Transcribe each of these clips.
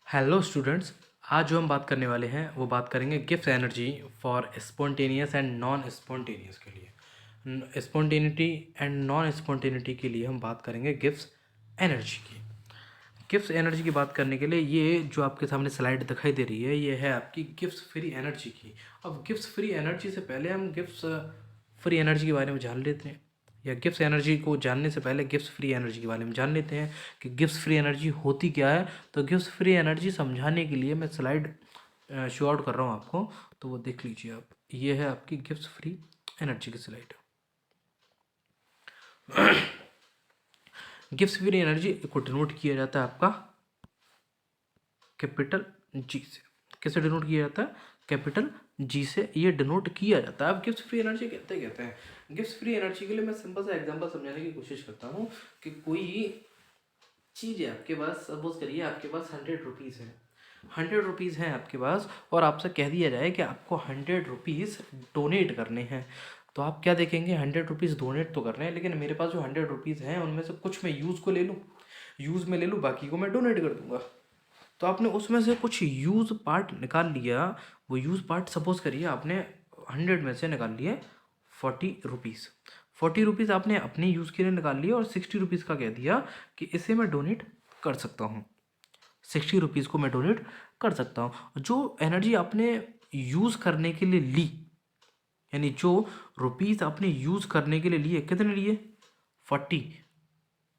Hello students. आज जो हम बात करने वाले हैं वो बात करेंगे Gibbs energy for spontaneous and non spontaneous के लिए। स्पॉन्टेनिटी एंड नॉन स्पॉन्टेनिटी के लिए हम बात करेंगे गिब्स एनर्जी की। गिब्स एनर्जी की बात करने के लिए ये जो आपके सामने स्लाइड दिखाई दे रही है ये है आपकी गिब्स फ्री एनर्जी की। अब गिब्स फ्री एनर्जी से पहले हम गिब्स फ्री एनर्जी के बारे में जान लेते हैं, या गिब्स एनर्जी को जानने से पहले गिब्स फ्री एनर्जी के बारे में जान लेते हैं कि गिब्स फ्री एनर्जी होती क्या है। तो गिब्स फ्री एनर्जी समझाने के लिए मैं स्लाइड शो आउट कर रहा हूँ आपको, तो वो देख लीजिए आप। ये है आपकी गिब्स फ्री एनर्जी की स्लाइड। गिब्स फ्री एनर्जी को डिनोट किया जाता है आपका कैपिटल जी से। कैसे डिनोट किया जाता है? कैपिटल जी से ये डिनोट किया जाता है। अब गिब्स फ्री एनर्जी कहते हैं। गिब्स फ्री एनर्जी के लिए मैं सिंपल सा एग्जांपल समझाने की कोशिश करता हूँ कि कोई चीज़ है आपके पास, सपोज करिए आपके पास 100 रुपीज़ है। 100 रुपीज़ हैं आपके पास और आपसे कह दिया जाए कि आपको 100 रुपीज़ डोनेट करने हैं। तो आप क्या देखेंगे, 100 रुपीज़ डोनेट तो कर रहे हैं, लेकिन मेरे पास जो 100 रुपीज़ हैं उनमें से कुछ मैं यूज़ को ले लूँ, यूज़ में ले लूँ, बाकी को मैं डोनेट कर दूंगा। तो आपने उसमें से कुछ यूज़ पार्ट निकाल लिया। वो यूज़ पार्ट सपोज करिए आपने 100 में से निकाल लिए 40 रुपीज़। 40 रुपीज़ आपने अपने यूज़ के लिए निकाल लिए और 60 रुपीज़ का कह दिया कि इसे मैं डोनेट कर सकता हूँ। 60 रुपीज़ को मैं डोनेट कर सकता हूँ। जो एनर्जी आपने यूज़ करने के लिए ली, यानी जो रुपीज़ आपने यूज़ करने के लिए लिए, कितने लिए? 40।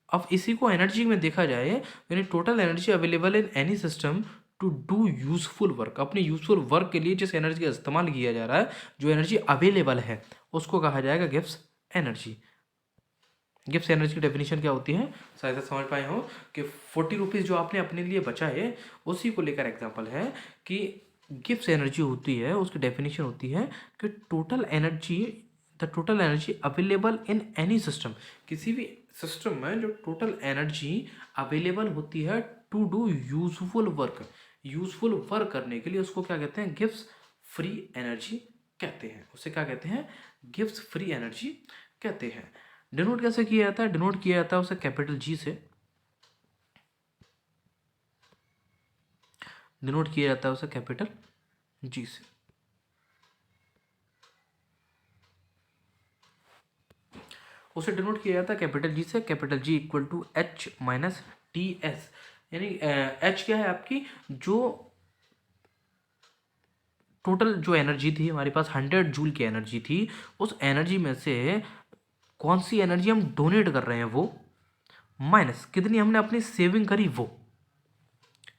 अब इसी को एनर्जी में देखा जाए, यानी total energy available in any system to do useful work. अपने यूजफुल वर्क के लिए जिस एनर्जी का इस्तेमाल किया जा रहा है, जो एनर्जी अवेलेबल है, उसको कहा जाएगा गिब्स एनर्जी। गिब्स एनर्जी की डेफिनेशन क्या होती है, शायद से समझ पाए हो कि 40 रुपीज़ जो आपने अपने लिए बचाए, उसी को लेकर एग्जाम्पल है कि गिब्स एनर्जी होती है, उसकी डेफिनेशन होती है कि total energy, the total energy available in any system. किसी भी सिस्टम में जो टोटल एनर्जी अवेलेबल होती है to do useful work, useful work करने के लिए, उसको क्या कहते हैं? गिब्स फ्री एनर्जी कहते हैं। उसे क्या कहते हैं? गिब्स फ्री एनर्जी कहते हैं। डिनोट कैसे किया जाता है? डिनोट किया जाता है उसे कैपिटल जी से। डिनोट किया जाता है उसे कैपिटल जी से। उसे डिनोट किया जाता है कैपिटल जी से। Capital G equal to H minus T S. यानी एच क्या है आपकी? जो टोटल जो एनर्जी थी हमारे पास, 100 जूल की एनर्जी थी, उस एनर्जी में से कौन सी एनर्जी हम डोनेट कर रहे हैं वो, माइनस कितनी हमने अपनी सेविंग करी वो।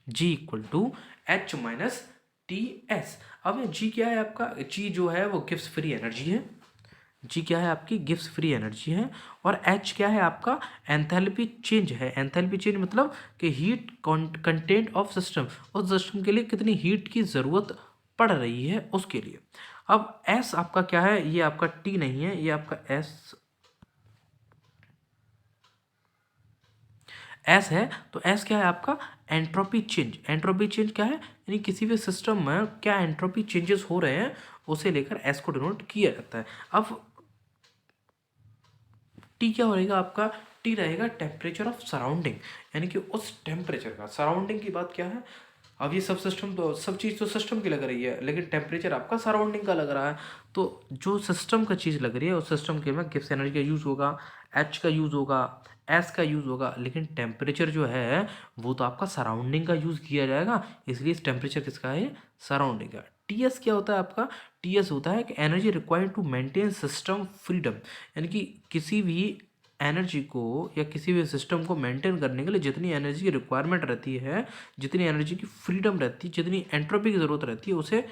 G equal to H minus T S. अब ये जी क्या है आपका? जी जो है वो गिब्स फ्री एनर्जी है। जी क्या है आपकी? गिब्स फ्री एनर्जी है। और एच क्या है आपका? एंथैल्पी चेंज है। एंथैल्पी चेंज मतलब कि हीट कंटेंट ऑफ सिस्टम, उस सिस्टम के लिए कितनी हीट की ज़रूरत पड़ रही है उसके लिए। अब एस आपका क्या है? ये आपका टी नहीं है, ये आपका एस एस है। तो एस क्या है आपका? Entropy change. एंट्रोपी चेंज क्या है? यानी किसी भी सिस्टम में क्या एंट्रोपी चेंजेस हो रहे हैं, उसे लेकर एस को डिनोट किया जाता है। अब टी क्या रहेगा आपका? टी रहेगा टेम्परेचर ऑफ सराउंडिंग, यानी कि उस टेम्परेचर का। सराउंडिंग की बात क्या है? अब ये सब सिस्टम तो, सब चीज़ तो सिस्टम की लग रही है, लेकिन टेम्परेचर आपका सराउंडिंग का लग रहा है। तो जो सिस्टम का चीज़ लग रही है उस सिस्टम के में गिब्स एनर्जी का यूज़ होगा, एच का यूज़ होगा, एस का यूज़ होगा, लेकिन टेम्परेचर जो है वो तो आपका सराउंडिंग का यूज़ किया जाएगा। इसलिए इस टेम्परेचर किसका है? सराउंडिंग का। टी एस क्या होता है आपका? टी एस होता है कि energy required to maintain system freedom, यानी कि किसी भी एनर्जी को या किसी भी सिस्टम को मेंटेन करने के लिए जितनी एनर्जी की रिक्वायरमेंट रहती है, जितनी एनर्जी की फ्रीडम रहती है, जितनी एंट्रोपी की ज़रूरत रहती है, उसे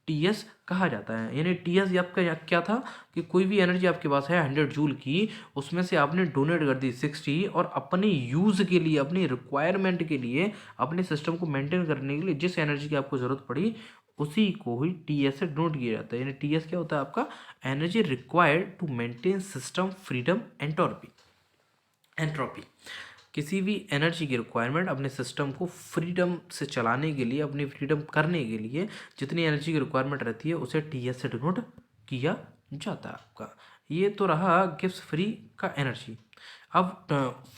टीएस कहा जाता है। यानी टीएस आपका क्या था कि कोई भी एनर्जी आपके पास है 100 जूल की, उसमें से आपने डोनेट कर दी 60, और अपने यूज़ के लिए, अपनी रिक्वायरमेंट के लिए, अपने सिस्टम को मेंटेन करने के लिए जिस एनर्जी की आपको ज़रूरत पड़ी, उसी को ही टीएस से डिनोट किया जाता है। यानी टीएस क्या होता है आपका? Energy required to maintain system freedom entropy. Entropy किसी भी एनर्जी की रिक्वायरमेंट अपने सिस्टम को फ्रीडम से चलाने के लिए, अपनी फ्रीडम करने के लिए जितनी एनर्जी की रिक्वायरमेंट रहती है, उसे टीएस से डिनोट किया जाता है आपका। ये तो रहा गिब्स फ्री का एनर्जी। अब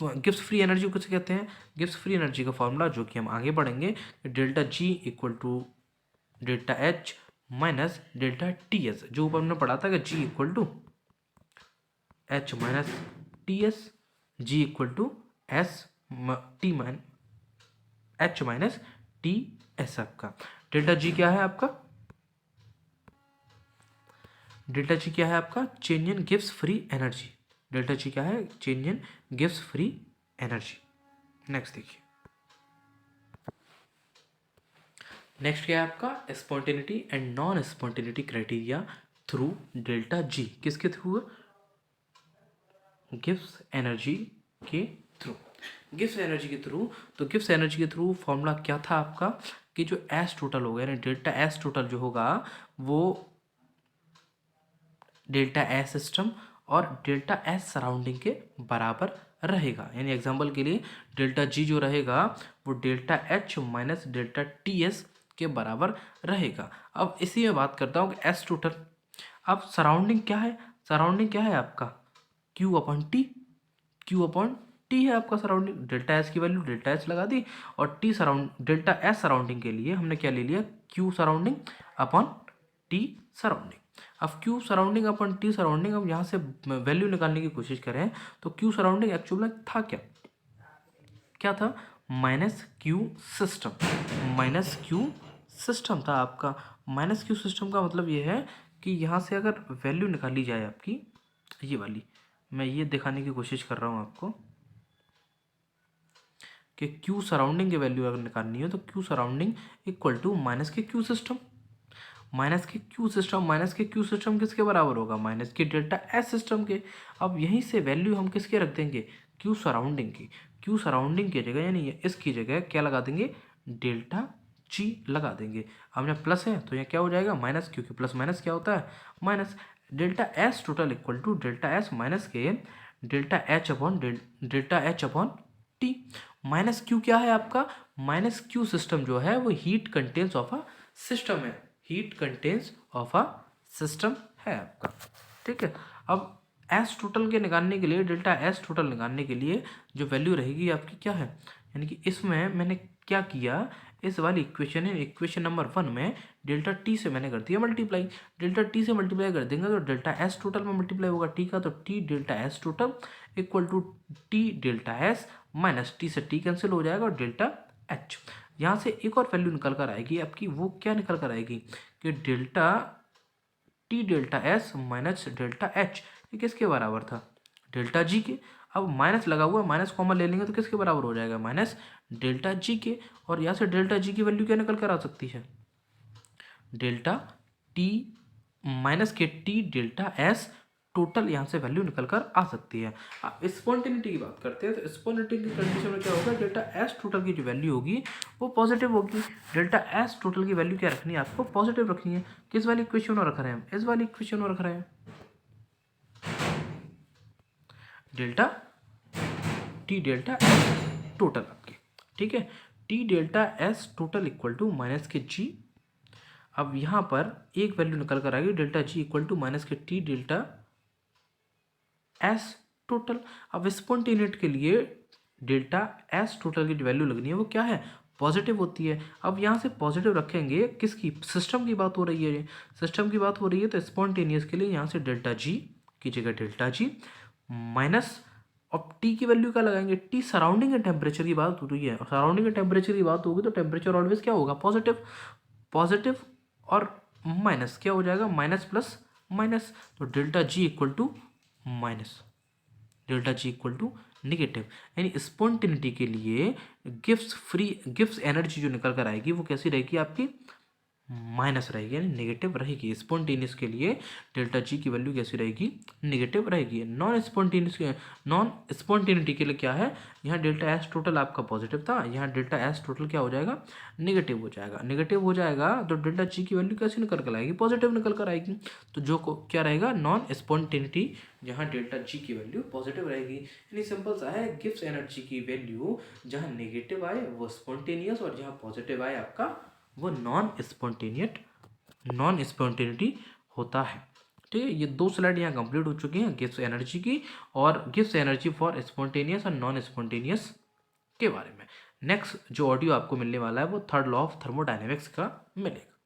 गिब्स फ्री एनर्जी को किसे कहते हैं? गिब्स फ्री एनर्जी का फॉर्मूला जो कि हम आगे बढ़ेंगे, delta G equal to delta H minus delta T S, जो ऊपर हमने पढ़ा था कि G equal to H minus T S, G equal to S T mine H minus T S. आपका डेल्टा जी क्या है? आपका डेल्टा जी क्या है? आपका change in Gibbs free energy. Delta G क्या है? Change in Gibbs free energy. Next देखिए, नेक्स्ट क्या है आपका? Spontaneity and non spontaneity criteria through delta G. किसके थ्रू? गिब्स एनर्जी के थ्रू। गिब्स एनर्जी के थ्रू, तो गिब्स एनर्जी के थ्रू फॉर्मूला क्या था आपका कि जो एस टोटल होगा, यानी डेल्टा एस टोटल जो होगा वो डेल्टा एस सिस्टम और डेल्टा एस सराउंडिंग के बराबर रहेगा। यानी एग्जांपल के लिए डेल्टा जी जो रहेगा वो delta H minus delta T S के बराबर रहेगा। अब इसी में बात करता हूँ कि एस टोटल। अब सराउंडिंग क्या है? सराउंडिंग क्या है आपका? Q upon T. Q upon T है आपका सराउंडिंग। डेल्टा एस की वैल्यू डेल्टा एस लगा दी, और T surround delta S surrounding के लिए हमने क्या ले लिया? Q surrounding upon T surrounding. अब क्यू सराउंडिंग अपन टी सराउंडिंग, अब यहाँ से वैल्यू निकालने की कोशिश करें तो क्यू सराउंडिंग एक्चुअल में था क्या? क्या था? Minus Q system. Minus Q system था आपका। माइनस क्यू सिस्टम का मतलब ये है कि यहाँ से अगर वैल्यू निकाली जाए आपकी, ये वाली, मैं ये दिखाने की कोशिश कर रहा हूँ आपको कि क्यू सराउंडिंग की वैल्यू अगर निकालनी हो तो Q surrounding equal to minus के क्यू सिस्टम। माइनस के क्यू सिस्टम, माइनस के क्यू सिस्टम किसके बराबर होगा? माइनस के डेल्टा एस सिस्टम के। अब यहीं से वैल्यू हम किसके रख देंगे? क्यू सराउंडिंग की। क्यू सराउंडिंग की जगह यानी इसकी जगह क्या लगा देंगे? डेल्टा जी लगा देंगे। अब यहाँ प्लस है तो यहाँ क्या हो जाएगा? माइनस, क्योंकि प्लस माइनस क्या होता है? Minus. Delta S total equal to delta S minus के delta H upon delta H upon T. Minus Q क्या है आपका? माइनस क्यू सिस्टम जो है वो heat contents of a system है। Heat contents of a system है आपका। ठीक है। अब एस टोटल के निकालने के लिए, डेल्टा एस टोटल निकालने के लिए जो वैल्यू रहेगी आपकी क्या है? यानी कि इसमें मैंने क्या किया, इस वाली इक्वेशन है, इक्वेशन नंबर 1 में डेल्टा टी से मैंने कर दिया मल्टीप्लाई। डेल्टा टी से मल्टीप्लाई कर देंगे तो डेल्टा एस टोटल में मल्टीप्लाई होगा टी का, तो T delta S total equal to T delta S minus T से टी कैंसिल हो जाएगा और डेल्टा एच। यहाँ से एक और वैल्यू निकल कर आएगी आपकी, वो क्या निकल कर आएगी कि delta T delta S minus delta H, ये किसके बराबर था? डेल्टा जी के। अब माइनस लगा हुआ, माइनस कॉमन ले लेंगे तो किसके बराबर हो जाएगा? माइनस डेल्टा जी के। और यहाँ से डेल्टा जी की वैल्यू क्या निकल कर आ सकती है? डेल्टा टी माइनस के टी डेल्टा एस टोटल, यहाँ से वैल्यू निकल कर आ सकती है। अब स्पॉन्टेनिटी की बात करते हैं तो स्पॉन्टेनिटी की कंडीशन में क्या होगा? डेल्टा एस टोटल की जो वैल्यू होगी वो पॉजिटिव होगी। डेल्टा एस टोटल की वैल्यू क्या रखनी है आपको? पॉजिटिव रखनी है। किस वाली इक्वेशन में रख रहे हैं हम? इस वाली इक्वेशन में रख रहे हैं, delta T delta S total आपकी। ठीक है। T delta S total equal to minus के जी। अब यहाँ पर एक वैल्यू निकल कर आएगी, delta G equal to minus के टी डेल्टा एस टोटल। अब स्पॉन्टेनियट के लिए डेल्टा एस टोटल की जो वैल्यू लगनी है वो क्या है? पॉजिटिव होती है। अब यहाँ से पॉजिटिव रखेंगे, किसकी? सिस्टम की बात हो रही है, सिस्टम की बात हो रही है, तो स्पॉन्टेनियस के लिए यहाँ से डेल्टा जी की जगह डेल्टा जी माइनस, अब टी की वैल्यू क्या लगाएंगे? टी सराउंडिंग के टेम्परेचर की बात हो रही है, सराउंडिंग के टेम्परेचर की बात होगी तो टेम्परेचर ऑलवेज क्या होगा? पॉजिटिव। पॉजिटिव और माइनस क्या हो जाएगा? माइनस प्लस माइनस, तो delta G equal to minus, delta G equal to negative. यानी स्पॉन्टेनिटी के लिए गिब्स एनर्जी जो निकल कर आएगी वो कैसी रहेगी आपकी? माइनस रहेगी, यानी नेगेटिव रहेगी। स्पॉन्टेनियस के लिए डेल्टा जी की वैल्यू कैसी रहेगी? नेगेटिव रहेगी। नॉन स्पॉन्टेनिटी के लिए क्या है? यहाँ डेल्टा एस टोटल आपका पॉजिटिव था, यहाँ डेल्टा एस टोटल क्या हो जाएगा? नेगेटिव हो जाएगा। नेगेटिव हो जाएगा तो डेल्टा जी की वैल्यू कैसी निकल कर आएगी? पॉजिटिव निकल कर आएगी। तो जो क्या रहेगा? नॉन स्पॉन्टेनिटी, जहाँ डेल्टा जी की वैल्यू पॉजिटिव रहेगी। यानी सिंपल सा है, गिब्स एनर्जी की वैल्यू जहाँ नेगेटिव आए वो स्पॉन्टेनियस, और जहाँ पॉजिटिव आए आपका वो नॉन स्पॉन्टेनियट, नॉन स्पॉन्टेनिटी होता है। ठीक है, ये 2 स्लाइड यहाँ कंप्लीट हो चुकी हैं गिब्स एनर्जी की और गिब्स एनर्जी फॉर स्पॉन्टेनियस और नॉन स्पॉन्टेनियस के बारे में। नेक्स्ट जो ऑडियो आपको मिलने वाला है वो थर्ड लॉ ऑफ थर्मोडायनेमिक्स का मिलेगा।